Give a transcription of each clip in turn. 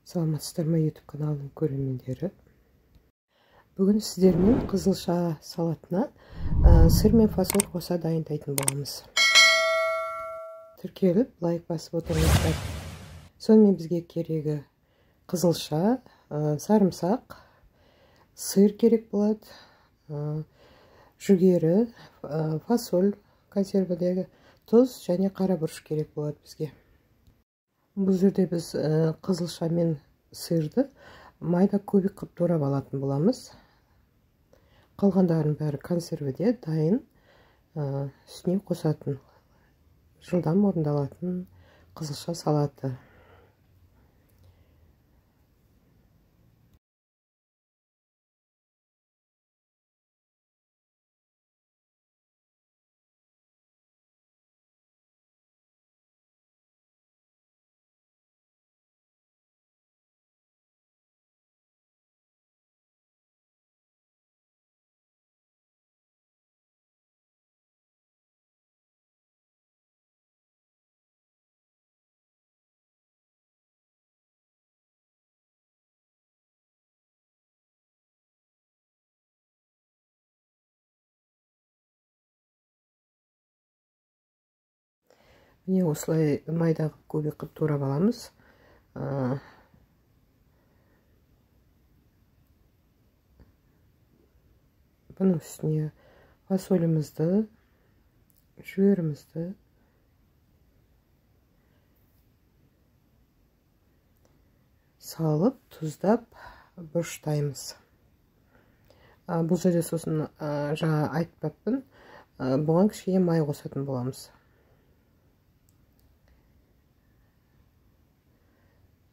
Саламатсыздар ма, YouTube каналының көрермендері. Бүгін сіздермен қызылша салатына сыр мен фасоль қоса дайындайтын боламыз. Тіркеліп, лайк басып отырыңыздар. Сонымен бізге керегі қызылша, сарымсақ, сыр керек болады, жүгері, фасоль консервідегі, тұз және қара бұрыш керек болады бізге. Бұл жерде біз қызылша мен сырды майда көбік қып турап алатын боламыз. Қалғандарын бәрі консервіде дайын, үстіне қосатын, жылдам орындалатын қызылша салаты. Міне осылай майда көбік қып турап аламыз. Бұның үстіне фасолімізді, жүгерімізді, салып, тұздап бұрыштаймыз. Бұл жерде сосын жаңа айтпаппын, бұған кішкене май қосатын боламыз.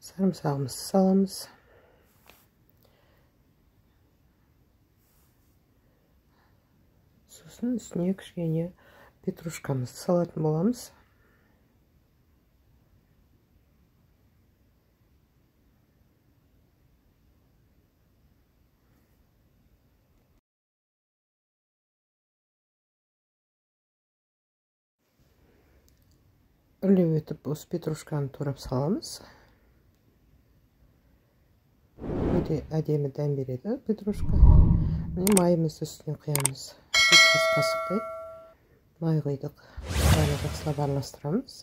Сарымсағымызды саламыз. Сосын үстіне кішкене петрушкамызды салатын боламыз. Үрлеп өтіп, осы петрушканы турап саламыз. Өте әдемі дәм береді петрушка. Майымызды үстіне құямыз. Қасықтай май құйдық. Бәрі жақсылап араластырамыз.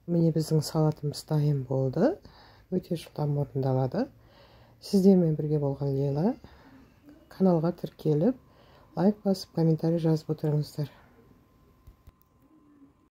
Міне біздің салатымыз дайын болды. Өте жылдам орындалады. Сіздермен бірге болған Лейла. Каналға тіркеліп, лайк басып, комментарий жазып отырыңыздар.